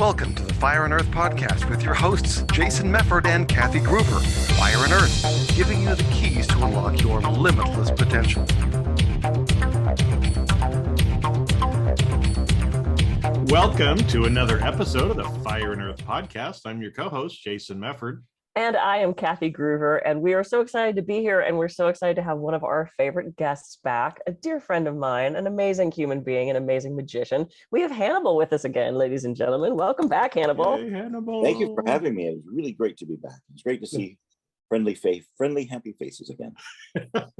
Welcome to the Fire and Earth podcast with your hosts, Jason Mefford and Kathy Gruver. Fire and Earth, giving you the keys to unlock your limitless potential. Welcome to another episode of the Fire and Earth podcast. I'm your co-host, Jason Mefford. And I am Kathy Gruver, and we are so excited to be here, and we're so excited to have one of our favorite guests back, a dear friend of mine, an amazing human being, an amazing magician. We have Hannibal with us again, ladies and gentlemen. Welcome back, Hannibal. Hey, Hannibal. Thank you for having me. It was really great to be back. It's great to see friendly, happy faces again.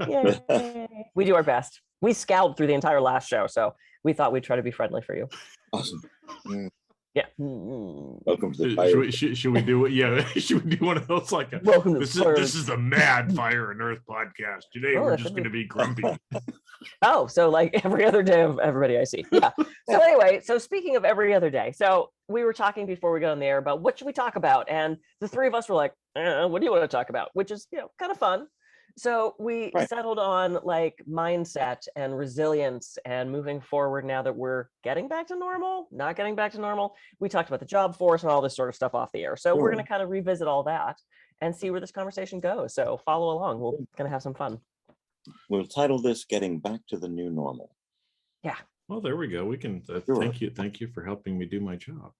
Yay. We do our best. We scowled through the entire last show, so we thought we'd try to be friendly for you. Awesome. Yeah. Welcome to the fire. Should we do it? Yeah. Should we do one of those like Welcome to this the is the Mad Fire and Earth podcast. Today we're just going to be grumpy. Oh, so like every other day of everybody I see. Yeah. So anyway, so speaking of every other day, so we were talking before we got on the air about what should we talk about, and the three of us were like, what do you want to talk about? Which is, kind of fun. So we settled on like mindset and resilience and moving forward now that we're getting back to normal, not getting back to normal. We talked about the job force and all this sort of stuff off the air. So we're going to kind of revisit all that and see where this conversation goes. So follow along. We're going to have some fun. We'll title this Getting Back to the New Normal. Yeah. Well, there we go. We can thank you for helping me do my job.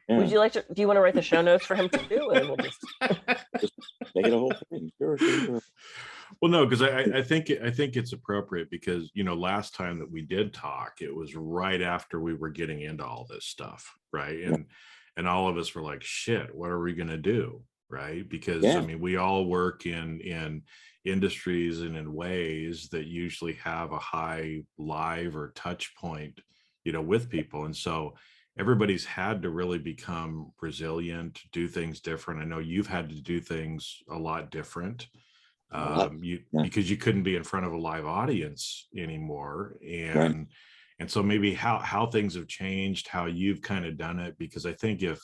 Yeah. Would you like to, do you want to write the show notes for him to do? And we'll just make it a whole thing. Sure. Well, no, because I think it's appropriate because, last time that we did talk, it was right after we were getting into all this stuff. Right. And all of us were like, shit, what are we going to do? Right. Because we all work in industries and in ways that usually have a high live or touch point, with people. And so everybody's had to really become resilient, do things different. I know you've had to do things a lot different because you couldn't be in front of a live audience anymore. And so maybe how things have changed, how you've kind of done it, because I think if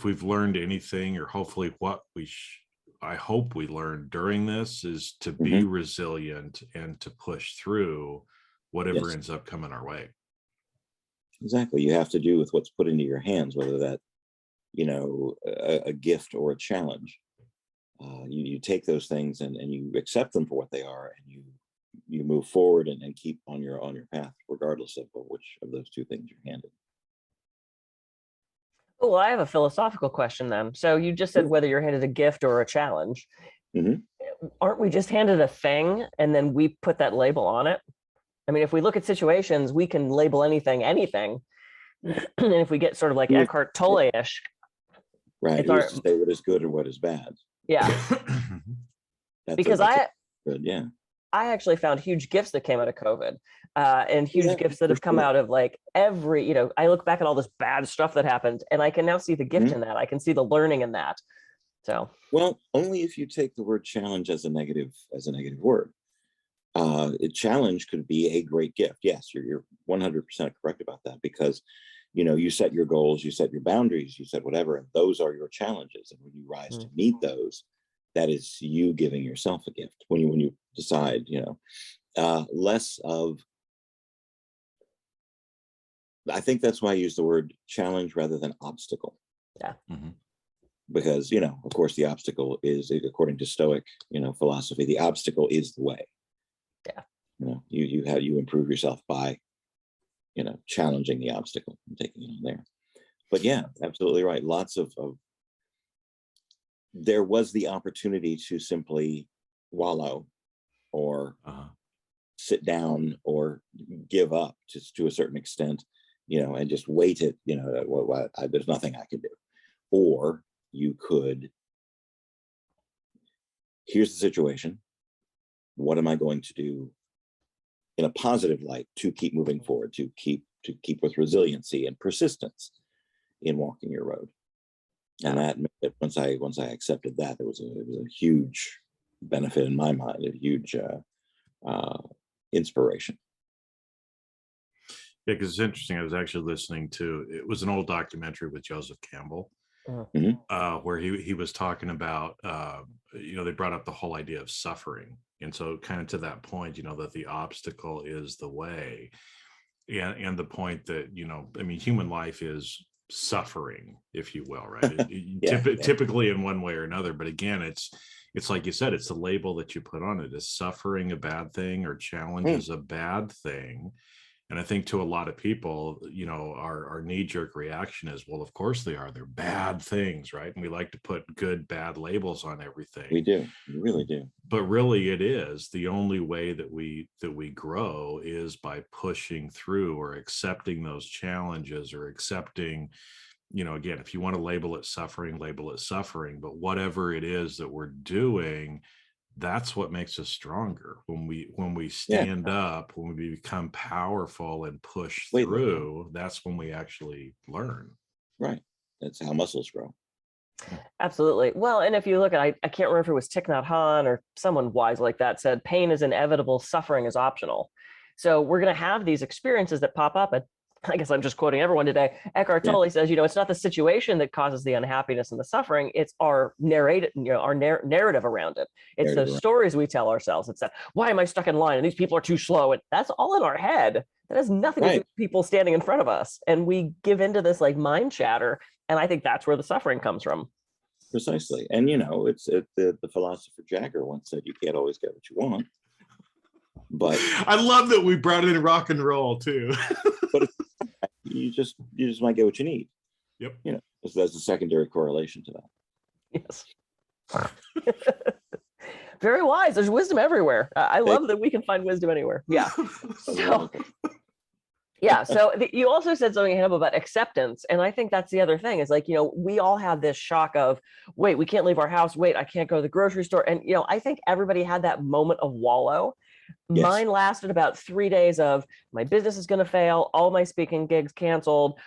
we've learned anything, or hopefully what I hope we learned during this, is to be resilient and to push through whatever ends up coming our way. Exactly. You have to do with what's put into your hands, whether that, a gift or a challenge. You take those things and you accept them for what they are, and you move forward and keep on your path, regardless of which of those two things you're handed. Well, I have a philosophical question then. So you just said whether you're handed a gift or a challenge. Aren't we just handed a thing and then we put that label on it? I mean, if we look at situations, we can label anything. And if we get sort of like Eckhart Tolle-ish. Right. To say what is good and what is bad. Yeah. Because I actually found huge gifts that came out of COVID and huge gifts that have come out of like every, I look back at all this bad stuff that happened, and I can now see the gift in that. I can see the learning in that. So. Well, only if you take the word challenge as a negative word. A challenge could be a great gift. Yes, you're 100% correct about that, because you set your goals, you set your boundaries, you set whatever, and those are your challenges. And when you rise to meet those, that is you giving yourself a gift. When you decide, less of. I think that's why I use the word challenge rather than obstacle. Yeah. Because of course, the obstacle is, according to Stoic, philosophy, the obstacle is the way. Yeah. You improve yourself by, challenging the obstacle and taking it on there. But yeah, absolutely right. Lots of there was the opportunity to simply wallow or sit down or give up to a certain extent, and just wait it, there's nothing I can do. Or you could, here's the situation. What am I going to do in a positive light to keep moving forward, to keep with resiliency and persistence in walking your road? And that, once I accepted that, it was a huge benefit in my mind, a huge inspiration. Yeah, because it's interesting. I was actually listening to, it was an old documentary with Joseph Campbell, where he was talking about, they brought up the whole idea of suffering. And so kind of to that point, that the obstacle is the way. And the point that, human life is suffering, if you will, right? Yeah. Typically in one way or another. But again, it's like you said, it's the label that you put on it. Is suffering a bad thing, or challenge is a bad thing? And I think to a lot of people, our knee-jerk reaction is, well, of course they are. They're bad things, right? And we like to put good, bad labels on everything. We do. We really do. But really, it is the only way that we grow is by pushing through, or accepting those challenges, or accepting, again, if you want to label it suffering, but whatever it is that we're doing, that's what makes us stronger. When we stand up, when we become powerful and push through, that's when we actually learn. Right. That's how muscles grow. Absolutely. Well, and if you look at, I can't remember if it was Thich Nhat Hanh or someone wise like that said, pain is inevitable, suffering is optional. So we're going to have these experiences that pop up. And I guess I'm just quoting everyone today. Eckhart Tolle says, it's not the situation that causes the unhappiness and the suffering. It's our narrative around it. It's the stories we tell ourselves. It's that, why am I stuck in line? And these people are too slow. And that's all in our head. That has nothing to do with people standing in front of us. And we give into this like mind chatter. And I think that's where the suffering comes from. Precisely. And, it's the philosopher Jagger once said, you can't always get what you want. But I love that we brought in rock and roll too. But you just might get what you need. Yep. There's a secondary correlation to that. Yes. Very wise. There's wisdom everywhere. I love that we can find wisdom anywhere. Yeah. So, yeah. So you also said something, Hannibal, about acceptance. And I think that's the other thing is like, we all had this shock of, wait, we can't leave our house. Wait, I can't go to the grocery store. And, I think everybody had that moment of wallow. Yes. Mine lasted about 3 days of my business is going to fail. All my speaking gigs canceled.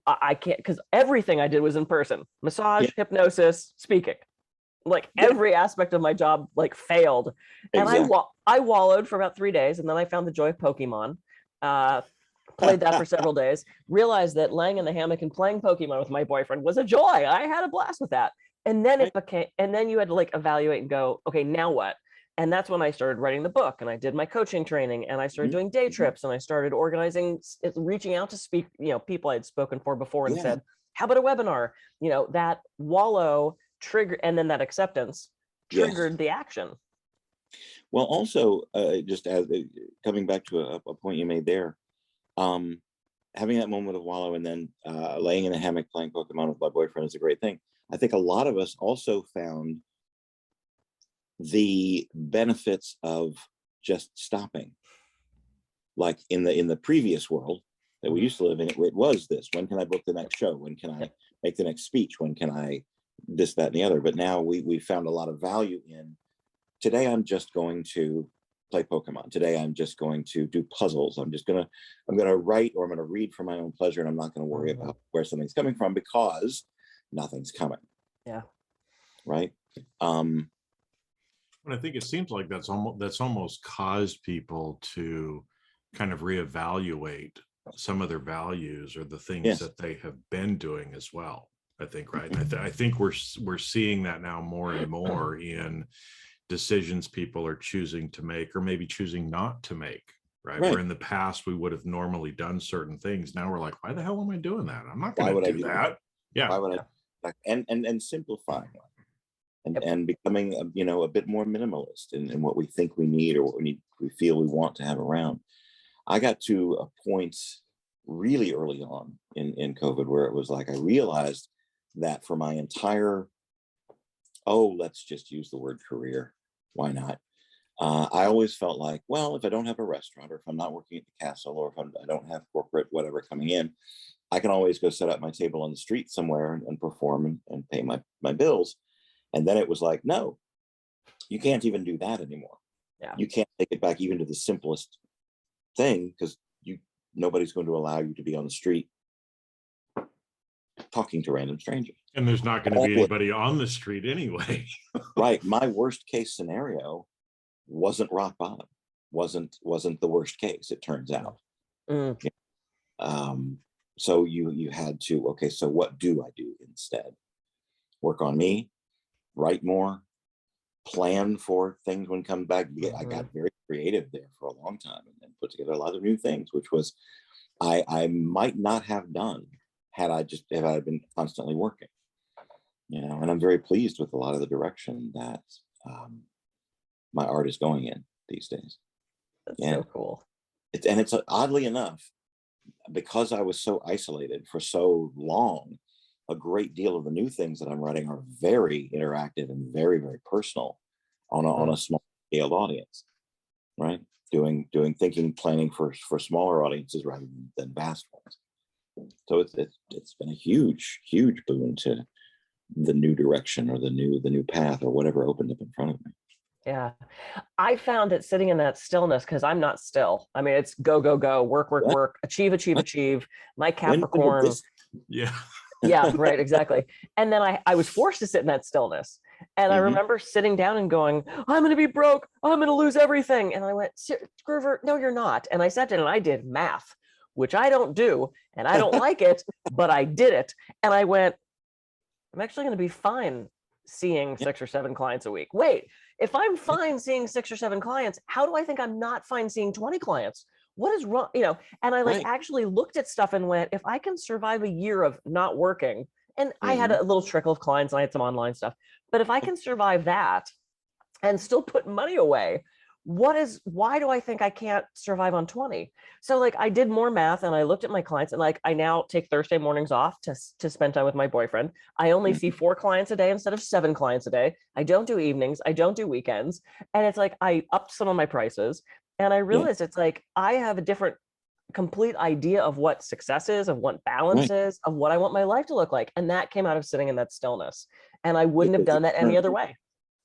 I can't, because everything I did was in person, massage, hypnosis, speaking. Like every aspect of my job like failed. Exactly. And I wallowed for about 3 days. And then I found the joy of Pokemon. Played that for several days, realized that laying in the hammock and playing Pokemon with my boyfriend was a joy. I had a blast with that. And then it became, and then you had to like evaluate and go, okay, now what? And that's when I started writing the book and I did my coaching training and I started doing day trips and I started organizing, reaching out to speak, people I had spoken for before and said, how about a webinar? That wallow trigger, and then that acceptance triggered the action. Well, also just as coming back to a point you made there, having that moment of wallow and then laying in a hammock playing Pokemon with my boyfriend is a great thing. I think a lot of us also found the benefits of just stopping. Like in the previous world that we used to live in, it was this: when can I book the next show? When can I make the next speech? When can I this, that, and the other? But now we found a lot of value in, today I'm just going to play Pokemon. Today I'm just going to do puzzles. I'm gonna write, or I'm gonna read for my own pleasure, and I'm not gonna worry about where something's coming from because nothing's coming. Yeah. Right. But I think it seems like that's almost caused people to kind of reevaluate some of their values or the things that they have been doing as well. I think, right? And I think we're seeing that now more and more in decisions people are choosing to make, or maybe choosing not to make. Right. Where in the past we would have normally done certain things. Now we're like, why the hell am I doing that? I'm not going to do that. Yeah. Why would I? And simplifying. And becoming a bit more minimalist in what we think we need or what we feel we want to have around. I got to a point really early on in COVID where it was like I realized that for my entire, let's just use the word career, why not? I always felt like, well, if I don't have a restaurant, or if I'm not working at the castle, or if I don't have corporate whatever coming in, I can always go set up my table on the street somewhere and perform and pay my bills. And then it was like, no, you can't even do that anymore. Yeah. You can't take it back even to the simplest thing, because nobody's going to allow you to be on the street talking to random strangers. And there's not going to be anybody on the street anyway. Right. My worst case scenario wasn't rock bottom, wasn't the worst case, it turns out. So you had to, okay, so what do I do instead? Work on me, write more, plan for things when come back. I got very creative there for a long time and put together a lot of new things, which was I might not have done have I been constantly working, and I'm very pleased with a lot of the direction that my art is going in these days. That's And so cool. it's oddly enough, because I was so isolated for so long, a great deal of the new things that I'm writing are very interactive and very, very personal on a small scale audience, right? Doing planning for smaller audiences rather than vast ones. So it's been a huge boon to the new direction or the new path or whatever opened up in front of me. Yeah. I found that sitting in that stillness, because I'm not still. I mean, it's go, go, go, work, work, What? work, achieve, achieve, achieve. My When did Capricorn. this- Yeah. Yeah, right, exactly. And then I was forced to sit in that stillness. And I Mhm. remember sitting down and going, I'm going to be broke. I'm going to lose everything. And I went, Gruver, no, you're not. And I sat down and I did math, which I don't do. And I don't like it, but I did it. And I went, I'm actually going to be fine seeing 6 or 7 clients a week. Wait, if I'm fine seeing 6 or 7 clients, how do I think I'm not fine seeing 20 clients? What is wrong? And I Right. actually looked at stuff and went, if I can survive a year of not working, and I had a little trickle of clients and I had some online stuff, but if I can survive that and still put money away, why do I think I can't survive on 20? So I did more math and I looked at my clients, and I now take Thursday mornings off to spend time with my boyfriend. I only see 4 clients a day instead of 7 clients a day. I don't do evenings. I don't do weekends. And it's I upped some of my prices, and I realized it's I have a different complete idea of what success is, of what balance is, of what I want my life to look like. And that came out of sitting in that stillness. And I wouldn't have done that any other way.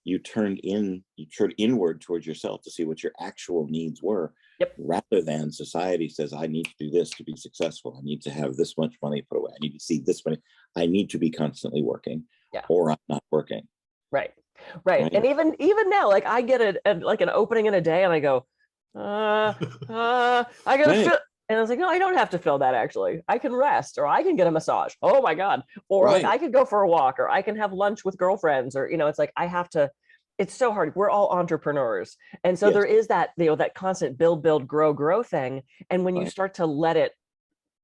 You turned inward towards yourself to see what your actual needs were. Yep. Rather than society says, I need to do this to be successful. I need to have this much money put away. I need to see this money. I need to be constantly working, or I'm not working. Right. And even now, I get an opening in a day and I go, I gotta fill. And I was no, I don't have to fill that. Actually, I can rest, or I can get a massage. Oh my God. Or I could go for a walk, or I can have lunch with girlfriends, or, it's I have to, it's so hard. We're all entrepreneurs. And so there is that, that constant build, grow thing. And when you start to let it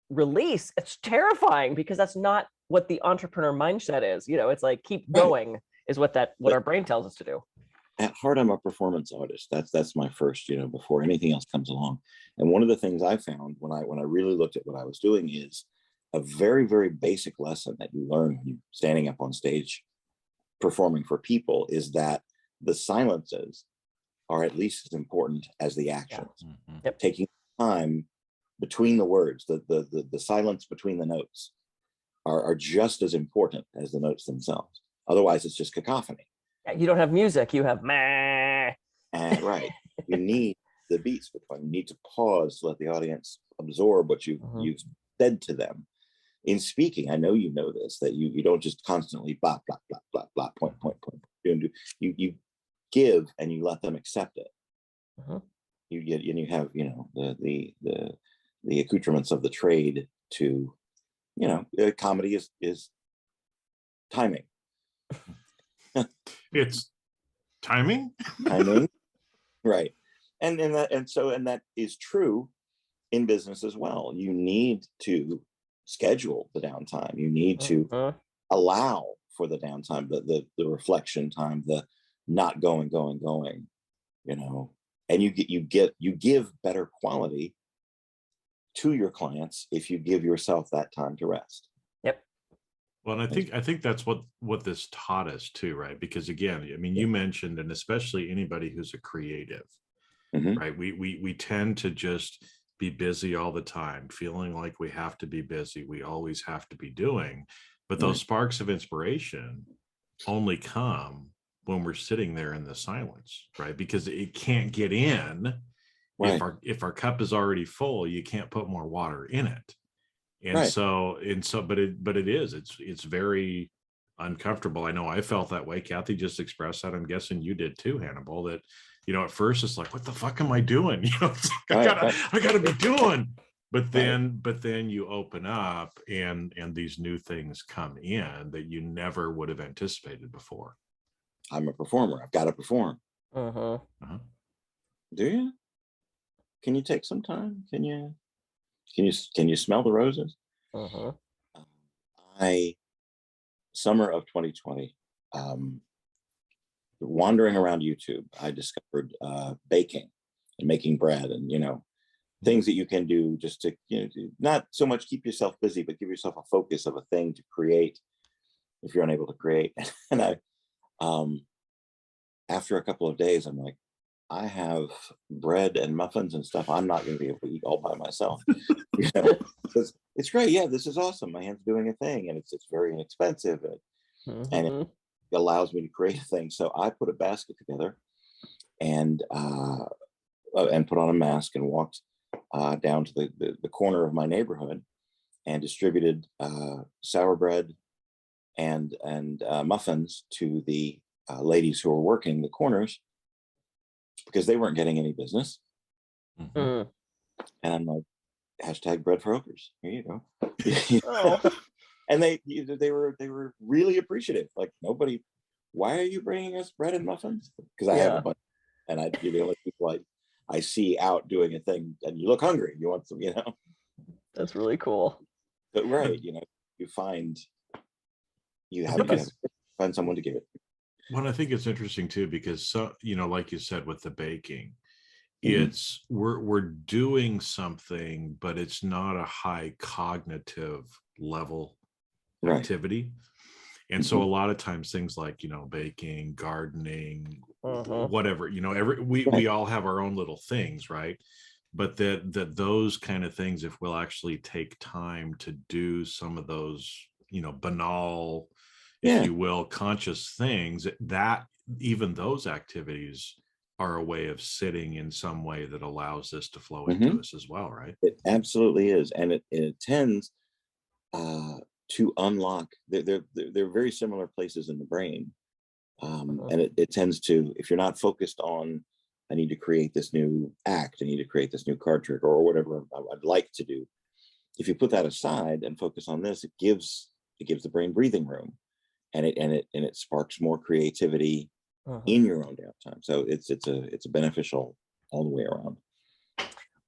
release, it's terrifying, because that's not what the entrepreneur mindset is. It's keep going is what our brain tells us to do. At heart, I'm a performance artist. That's my first, before anything else comes along. And one of the things I found when I really looked at what I was doing is a very, very basic lesson that you learn when you're standing up on stage performing for people is that the silences are at least as important as the actions. Yep. Taking time between the words, the silence between the notes are just as important as the notes themselves. Otherwise, it's just cacophony. You don't have music, you have meh. And you need the beats between. You need to pause to let the audience absorb what you've said to them. In speaking, I know you know this, that you don't just constantly blah, blah, blah, blah, blah, point. You give and you let them accept it. You get, and you have, the accoutrements of the trade to, comedy is timing. It's timing. Right. And that is true in business as well. You need to schedule the downtime. You need to allow for the downtime, the reflection time, the not going, and you give better quality to your clients if you give yourself that time to rest. Well, and I think that's what this taught us too, right? Because again, I mean, you mentioned, and especially anybody who's a creative, right? We tend to just be busy all the time, feeling like we have to be busy. We always have to be doing, but those sparks of inspiration only come when we're sitting there in the silence, right? Because it can't get in. If our cup is already full, you can't put more water in it. And so, but it is, it's very uncomfortable. I know I felt that way. Kathy just expressed that. I'm guessing you did too, Hannibal, that, at first it's what the fuck am I doing? I gotta be doing, but then you open up and these new things come in that you never would have anticipated before. I'm a performer. I've got to perform. Do you? Can you take some time? Can you smell the roses? Summer of 2020, wandering around YouTube, I discovered baking and making bread, and things that you can do just to not so much keep yourself busy, but give yourself a focus of a thing to create if you're unable to create. And I, after a couple of days, I'm like, I have bread and muffins and stuff I'm not going to be able to eat all by myself. Because it's great. Yeah, this is awesome. My hand's doing a thing, and it's very inexpensive, and it allows me to create a thing. So I put a basket together and put on a mask and walked down to the corner of my neighborhood and distributed sour bread and muffins to the ladies who were working the corners, because they weren't getting any business. And I'm like, hashtag bread for hookers. Here you go. Oh. And they were really appreciative. Like, nobody, why are you bringing us bread and muffins? Because I have a bunch, and you're the only people I see out doing a thing, and you look hungry. You want some, That's really cool. But right, you find find someone to give it. Well, I think it's interesting too, because like you said with the baking, it's we're doing something, but it's not a high cognitive level activity. And so a lot of times things like, baking, gardening, whatever, we all have our own little things, right? But that those kind of things, if we'll actually take time to do some of those, banal, if you will, conscious things, that even those activities are a way of sitting in some way that allows this to flow into us as well, right? It absolutely is. And it tends to unlock, they're very similar places in the brain. And it tends to, if you're not focused on, I need to create this new act, I need to create this new card trick, or whatever I'd like to do. If you put that aside and focus on this, it gives the brain breathing room, and it sparks more creativity in your own downtime. So it's a beneficial all the way around.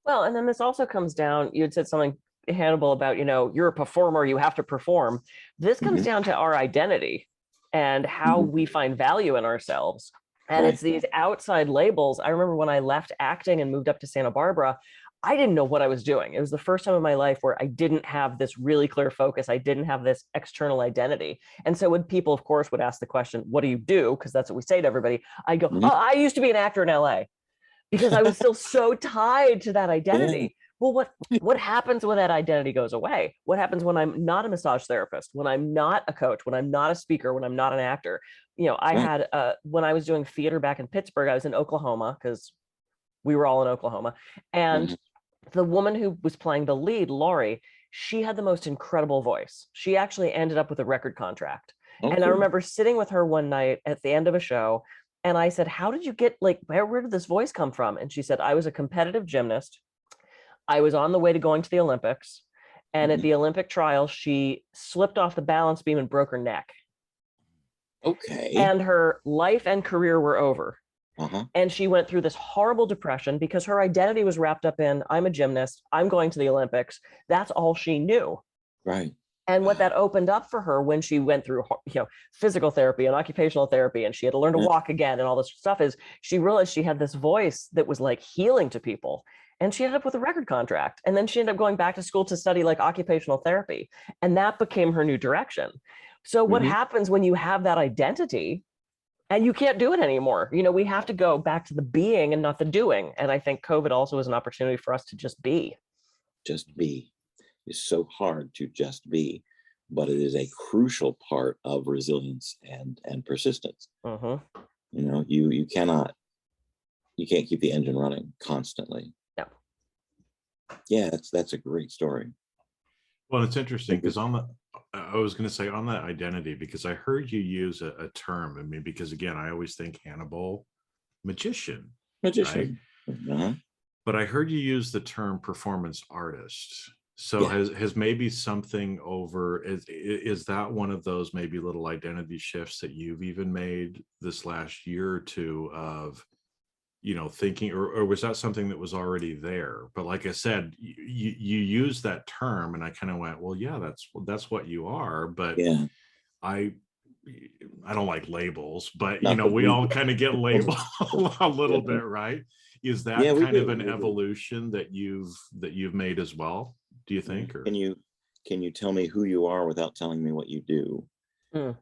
Well, and then this also comes down, you had said something, Hannibal, about, you're a performer, you have to perform. This comes down to our identity and how we find value in ourselves. And it's these outside labels. I remember when I left acting and moved up to Santa Barbara, I didn't know what I was doing. It was the first time in my life where I didn't have this really clear focus. I didn't have this external identity. And so when people, of course, would ask the question, what do you do? Because that's what we say to everybody. I go, oh, I used to be an actor in LA, because I was still so tied to that identity. Well, what happens when that identity goes away? What happens when I'm not a massage therapist, when I'm not a coach, when I'm not a speaker, when I'm not an actor? I had, when I was doing theater back in Pittsburgh, I was in Oklahoma, because we were all in Oklahoma. And the woman who was playing the lead, Laurie, she had the most incredible voice. She actually ended up with a record contract. And I remember sitting with her one night at the end of a show, and I said, how did you get, where did this voice come from? And she said, I was a competitive gymnast. I was on the way to going to the Olympics. And at the Olympic trial, she slipped off the balance beam and broke her neck. Okay. And her life and career were over. And she went through this horrible depression because her identity was wrapped up in, I'm a gymnast, I'm going to the Olympics. That's all she knew. Right. And what that opened up for her when she went through, physical therapy and occupational therapy, and she had to learn to walk again and all this stuff, is she realized she had this voice that was like healing to people. And she ended up with a record contract. And then she ended up going back to school to study occupational therapy. And that became her new direction. So what happens when you have that identity and you can't do it anymore? We have to go back to the being and not the doing. And I think COVID also is an opportunity for us to just be. Just be. It's so hard to just be, but it is a crucial part of resilience and persistence. You can't keep the engine running constantly. Yeah, that's a great story. Well, it's interesting because I was going to say on that identity, because I heard you use a term. I mean, because again, I always think Hannibal, magician. Right? But I heard you use the term performance artist. So has maybe something over, is that one of those maybe little identity shifts that you've even made this last year or two of, thinking, or was that something that was already there? But like I said, you use that term, and I kind of went, well, yeah, that's what you are. But Yeah. I don't like labels, but Not the we all kind of get labeled a little Yeah. bit, right? Is that Yeah, we kind of do. an We do. evolution that you've made as well? Do you think? Or Can you tell me who you are without telling me what you do? Yeah.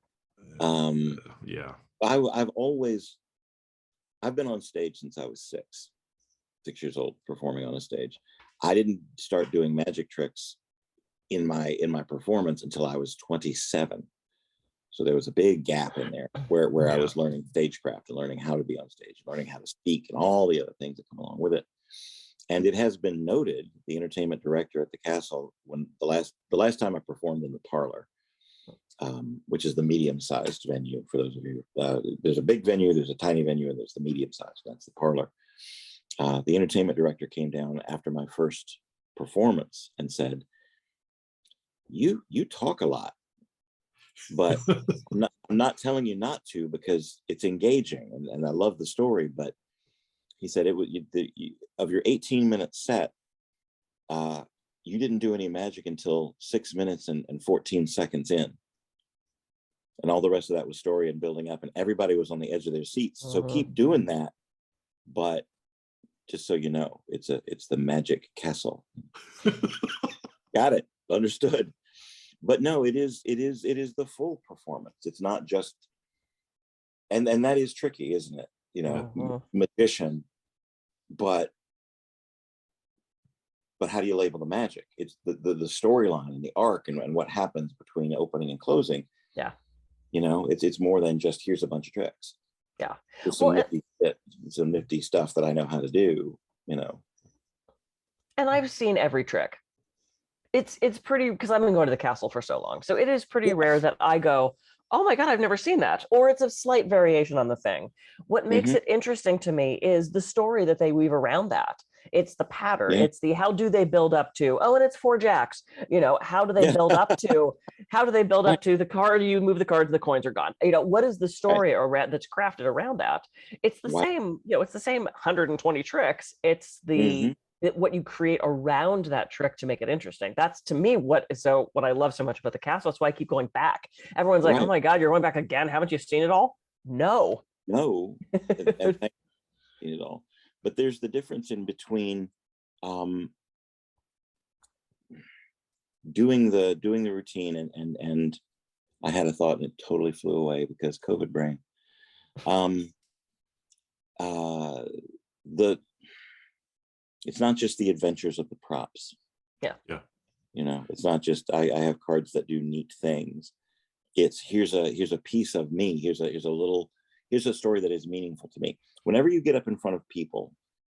I've been on stage since I was 6 years old, performing on a stage. I didn't start doing magic tricks in my performance until I was 27. So there was a big gap in there where I was learning stagecraft and learning how to be on stage, learning how to speak, and all the other things that come along with it. And it has been noted, the entertainment director at the castle, when the last time I performed in the parlor, which is the medium-sized venue for those of you. There's a big venue, there's a tiny venue, and there's the medium-sized. That's the parlor. The entertainment director came down after my first performance and said, "You talk a lot, but I'm not telling you not to, because it's engaging and I love the story." But he said, of your 18-minute set, you didn't do any magic until 6 minutes and 14 seconds in. And all the rest of that was story and building up, and everybody was on the edge of their seats. So keep doing that. But just so you know, it's the magic castle. Got it. Understood. But no, it is the full performance. It's not just, and that is tricky, isn't it? Magician, but how do you label the magic? It's the storyline and the arc and what happens between opening and closing. Yeah. It's more than just, here's a bunch of tricks. Yeah. There's some nifty stuff that I know how to do, And I've seen every trick. It's pretty, because I've been going to the castle for so long. So it is pretty rare that I go, oh my God, I've never seen that. Or it's a slight variation on the thing. What makes it interesting to me is the story that they weave around that. It's the pattern. It's the, how do they build up to, oh, and it's 4 jacks. How do they build up to, the card, you move the cards, the coins are gone. What is the story around that's crafted around that? It's the same, it's the same 120 tricks. It's the what you create around that trick to make it interesting. That's, to me, what I love so much about the castle. That's why I keep going back. Everyone's like, oh my God, you're going back again. Haven't you seen it all? No. I've seen it all. But there's the difference in between doing the routine and I had a thought and it totally flew away because COVID brain. It's not just the adventures of the props. Yeah. It's not just I have cards that do neat things. It's here's a piece of me. Here's a story that is meaningful to me. Whenever you get up in front of people,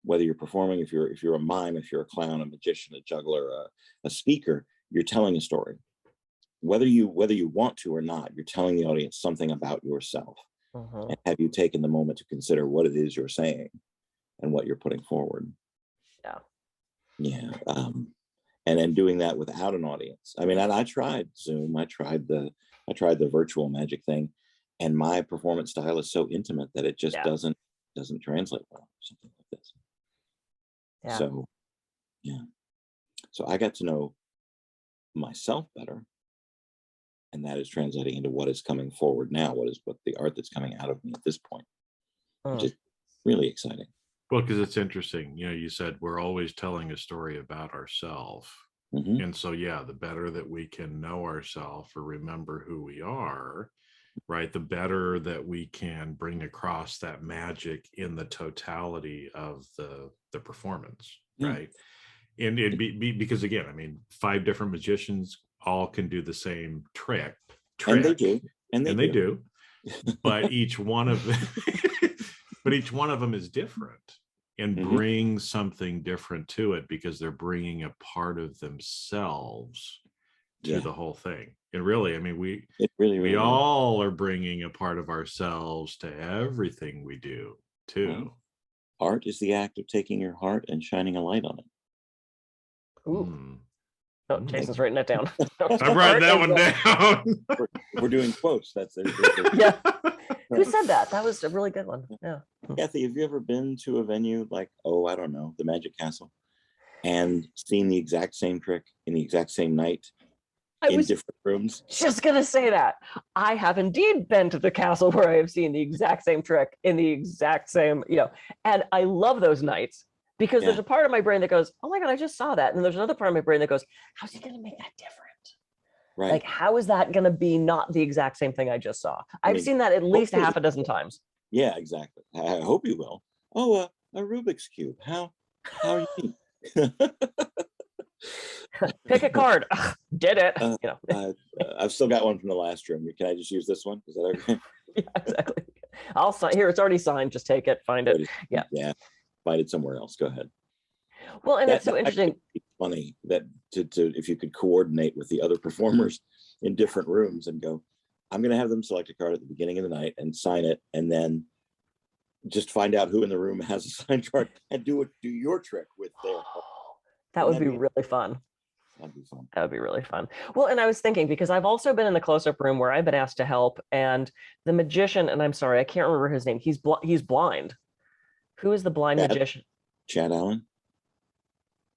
whether you're performing, if you're a mime, if you're a clown, a magician, a juggler, a speaker, you're telling a story. Whether you want to or not, you're telling the audience something about yourself. And have you taken the moment to consider what it is you're saying and what you're putting forward? Yeah. And then doing that without an audience. I mean, I tried Zoom. I tried the virtual magic thing, and my performance style is so intimate that it just doesn't translate well. Something like this. Yeah. So I got to know myself better, and that is translating into what is coming forward now. What the art that's coming out of me at this point, which is really exciting. Well, because it's interesting, you said we're always telling a story about ourselves. And so, the better that we can know ourselves or remember who we are, right, the better that we can bring across that magic in the totality of the performance, right? And it'd be because, again, I mean, 5 different magicians all can do the same trick. And they do. But each one of them is different and brings something different to it because they're bringing a part of themselves to the whole thing. And really, I mean, we all are bringing a part of ourselves to everything we do too. Art is the act of taking your heart and shining a light on it. Ooh. Oh, Jason's writing that down. I'm writing that one down. We're doing quotes. That's it. Yeah. Who said that? That was a really good one. Yeah. Kathy, have you ever been to a venue like, oh, I don't know, the Magic Castle, and seen the exact same trick in the exact same night in different rooms? Just gonna say that I have indeed been to the castle where I have seen the exact same trick in the exact same, and I love those nights because there's a part of my brain that goes, oh my God, I just saw that. And there's another part of my brain that goes, how's he gonna make that different? Right. Like, how is that gonna be not the exact same thing I just saw? I've seen that at least a half a dozen times. Yeah, exactly. I hope you will. Oh, a Rubik's Cube. How are you? Pick a card. Did it. I've still got one from the last room. Can I just use this one? Is that okay? Yeah, exactly. I'll sign here. It's already signed. Just take it, find it. Yeah. Find it somewhere else. Go ahead. Well, and it's so interesting. It's funny that to if you could coordinate with the other performers in different rooms and go, I'm going to have them select a card at the beginning of the night and sign it, and then just find out who in the room has a signed card and do your trick with their card. That would be really fun. That'd be fun. That would be really fun. Well, and I was thinking, because I've also been in the close-up room where I've been asked to help, and the magician, and I'm sorry, I can't remember his name. He's blind. Who is the blind magician? Chad Allen?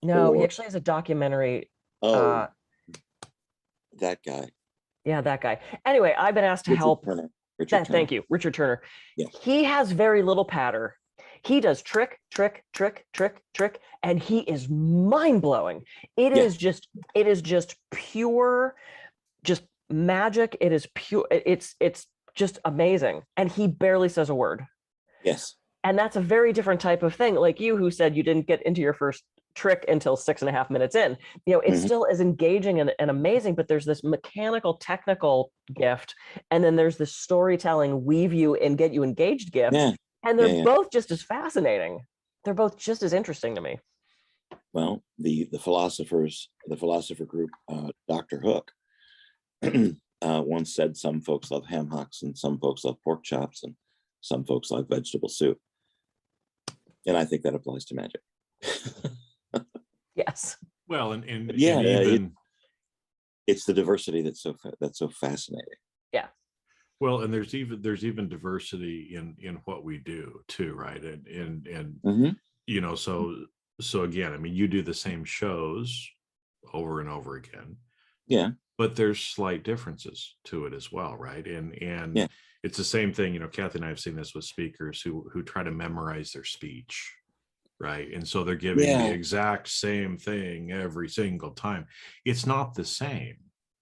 No, he actually has a documentary. Oh, that guy. Yeah, that guy. Anyway, I've been asked to help. Richard Turner. Thank you, Richard Turner. Yeah. He has very little patter. He does trick, trick, trick, trick, trick, and he is mind-blowing. It is just pure, just magic. It is pure. It's just amazing. And he barely says a word. Yes. And that's a very different type of thing. Like you, who said you didn't get into your first trick until 6.5 minutes in. It still is engaging and amazing, but there's this mechanical, technical gift, and then there's this storytelling, weave you and get you engaged gift. Yeah. And they're both just as fascinating. They're both just as interesting to me. Well, the philosopher group, Dr. Hook, once said some folks love ham hocks and some folks love pork chops and some folks like vegetable soup. And I think that applies to magic. Yes. Well, and it's the diversity that's so fascinating. Yeah. Well, and there's even diversity in what we do too, right? And so again, I mean, you do the same shows over and over again. Yeah. But there's slight differences to it as well, right? And it's the same thing, Kathy and I have seen this with speakers who try to memorize their speech, right? And so they're giving the exact same thing every single time. It's not the same,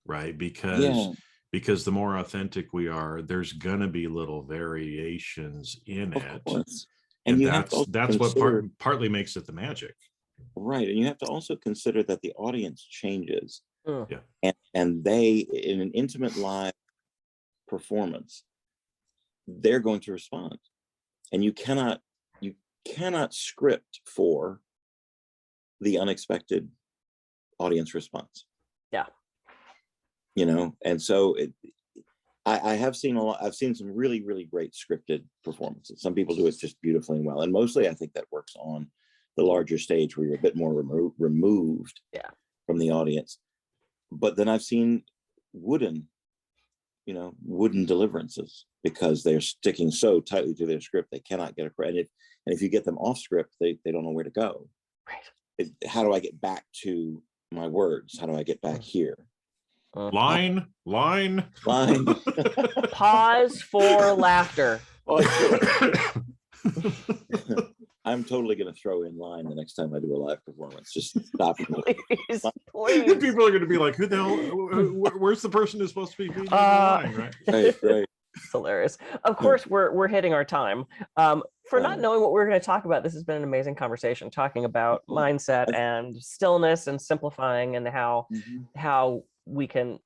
right? Because the more authentic we are, there's gonna be little variations in it. And that's what partly makes it the magic. Right. And you have to also consider that the audience changes. Yeah. And they, in an intimate live performance, they're going to respond. And you cannot script for the unexpected audience response. Yeah. And so I have seen I've seen some really, really great scripted performances. Some people do it just beautifully and well. And mostly I think that works on the larger stage where you're a bit more removed from the audience. But then I've seen wooden deliverances because they're sticking so tightly to their script they cannot get across. And if you get them off script, they don't know where to go. Right. How do I get back to my words? How do I get back here? Line. Pause for laughter. I'm totally going to throw in line the next time I do a live performance. Just stop. Please. People are going to be like, who the hell, where's the person who's supposed to be leading the line, right? Right. It's hilarious. Of course, we're hitting our time. For not knowing what we're going to talk about, this has been an amazing conversation, talking about mindset and stillness and simplifying, and how we can,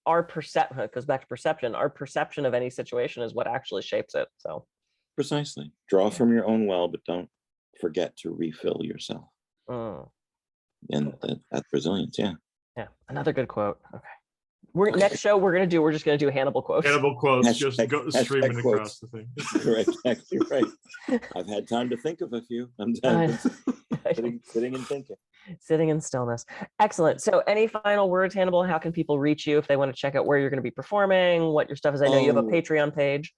our perception, it goes back to perception, our perception of any situation is what actually shapes it. So precisely, draw from your own well, but don't forget to refill yourself. And that's resilience. Yeah, another good quote. Okay, next show we're just gonna do Hannibal quotes. Hannibal quotes, just go streaming across the thing. Right, exactly right. I've had time to think of a few. I'm done. Sitting and thinking. Sitting in stillness. Excellent. So any final words, Hannibal? How can people reach you if they want to check out where you're going to be performing, what your stuff is? I know you have a Patreon page.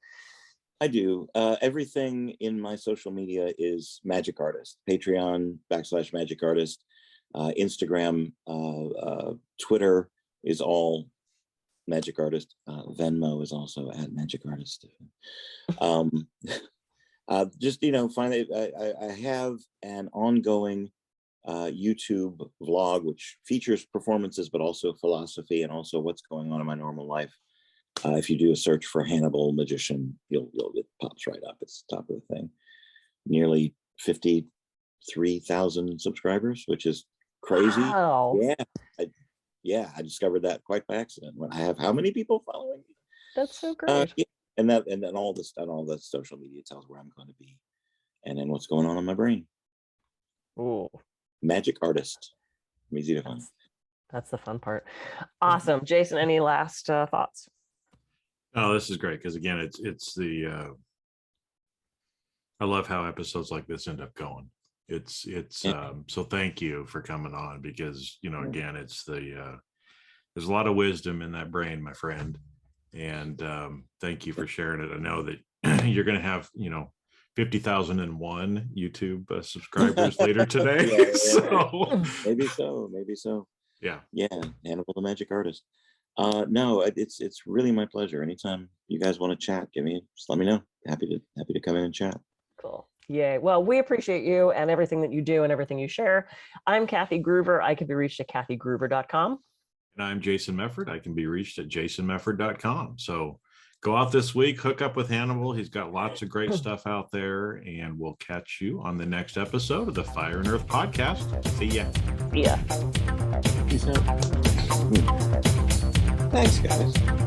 I do. Everything in my social media is Magic Artist. Patreon /Magic Artist. Instagram, Twitter is all Magic Artist. Venmo is also at Magic Artist. Just, finally, I have an ongoing YouTube vlog which features performances, but also philosophy and also what's going on in my normal life. If you do a search for Hannibal Magician, it pops right up. It's the top of the thing. Nearly 53,000 subscribers, which is crazy. Wow. I discovered that quite by accident. When I have how many people following me? That's so great. And then all the social media tells where I'm going to be, and then what's going on in my brain. Ooh. Magic Artist, easy to find. That's the fun part. Awesome, Jason. Any last thoughts? Oh, this is great because again, it's the I love how episodes like this end up going. It's so thank you for coming on because again, it's there's a lot of wisdom in that brain, my friend, and thank you for sharing it. I know that you're going to have 50,001 YouTube subscribers later today. So maybe so. Yeah. Hannibal the Magic Artist. No, it's really my pleasure. Anytime you guys want to chat, just let me know. Happy to come in and chat. Cool. Yay. Well, we appreciate you and everything that you do and everything you share. I'm Kathy Gruver. I can be reached at kathygruver.com. And I'm Jason Mefford. I can be reached at jasonmefford.com. So go out this week, hook up with Hannibal. He's got lots of great stuff out there, and we'll catch you on the next episode of the Fire and Earth podcast. See ya. See ya. Peace out. Thanks, guys.